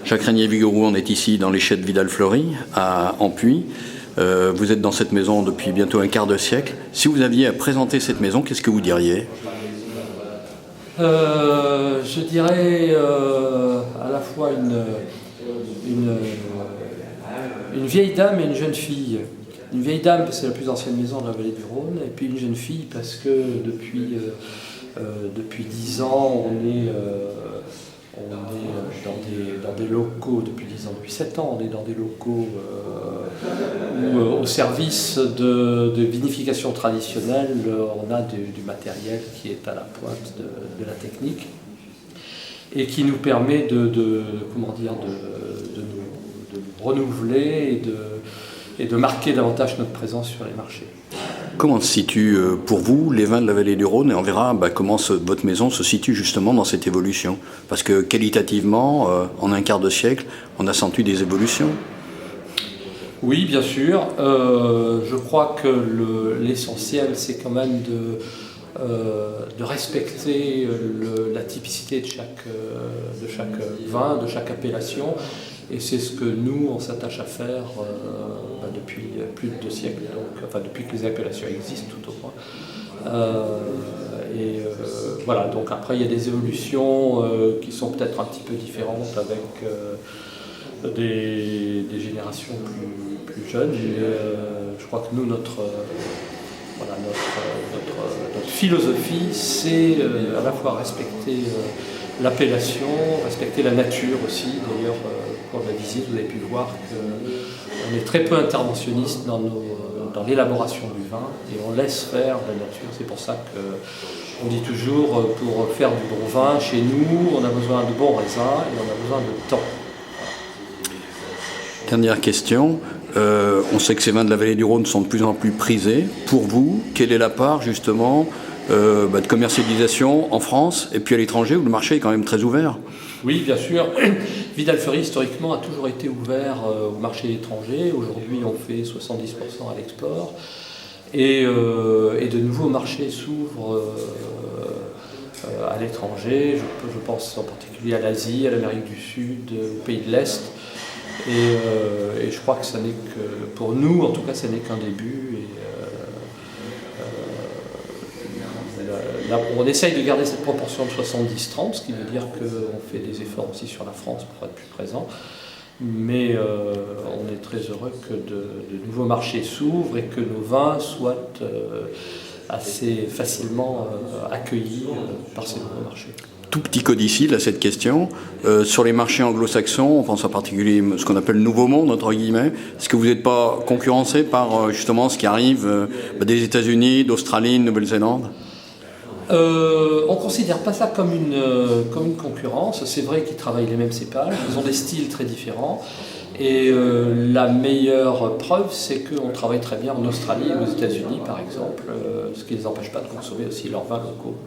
Jacques Régnier-Vigouroux, on est ici dans les chais de Vidal-Fleury, à Ampuis. Vous êtes dans cette maison depuis bientôt un quart de siècle. Si vous aviez à présenter cette maison, qu'est-ce que vous diriez ? Je dirais à la fois une vieille dame et une jeune fille. Une vieille dame parce que c'est la plus ancienne maison de la vallée du Rhône, et puis une jeune fille parce que depuis 10 ans on est dans des locaux, depuis 10 ans, depuis 7 ans on est dans des locaux où au service de vinification traditionnelle on a du matériel qui est à la pointe de la technique et qui nous permet de nous renouveler et de marquer davantage notre présence sur les marchés. Comment se situent pour vous les vins de la vallée du Rhône, et on verra comment votre maison se situe justement dans cette évolution? Parce que qualitativement, en un quart de siècle, on a senti des évolutions. Oui, bien sûr. Je crois que l'essentiel, c'est quand même de respecter la typicité de chaque vin, de chaque appellation. Et c'est ce que nous, on s'attache à faire depuis plus de 2 siècles, depuis que les appellations existent tout au moins. Voilà, donc après il y a des évolutions qui sont peut-être un petit peu différentes avec des générations plus jeunes. Je crois que nous, notre philosophie, c'est à la fois respecter l'appellation, respecter la nature aussi. D'ailleurs, pour la visite, vous avez pu voir qu'on est très peu interventionniste dans l'élaboration du vin et on laisse faire la nature. C'est pour ça qu'on dit toujours, pour faire du bon vin, chez nous, on a besoin de bons raisins et on a besoin de temps. Dernière question. On sait que ces vins de la vallée du Rhône sont de plus en plus prisés. Pour vous, quelle est la part justement de commercialisation en France et puis à l'étranger où le marché est quand même très ouvert? Oui, bien sûr. Vidal-Fleury, historiquement, a toujours été ouvert au marché étranger. Aujourd'hui, on fait 70% à l'export. Et de nouveaux marchés s'ouvrent à l'étranger. Je pense en particulier à l'Asie, à l'Amérique du Sud, aux pays de l'Est. Et je crois que ça n'est que, pour nous, en tout cas, ça n'est qu'un début. Là, on essaye de garder cette proportion de 70-30, ce qui veut dire qu'on fait des efforts aussi sur la France pour être plus présent. Mais on est très heureux que de nouveaux marchés s'ouvrent et que nos vins soient assez facilement accueillis par ces nouveaux marchés. Tout petit codicile à cette question. Sur les marchés anglo-saxons, on pense en particulier à ce qu'on appelle le Nouveau Monde, entre guillemets. Est-ce que vous n'êtes pas concurrencé par justement ce qui arrive des États-Unis, d'Australie, de Nouvelle-Zélande ? On ne considère pas ça comme une concurrence. C'est vrai qu'ils travaillent les mêmes cépages, ils ont des styles très différents. Et la meilleure preuve, c'est qu'on travaille très bien en Australie et aux États-Unis, par exemple, ce qui ne les empêche pas de consommer aussi leurs vins locaux.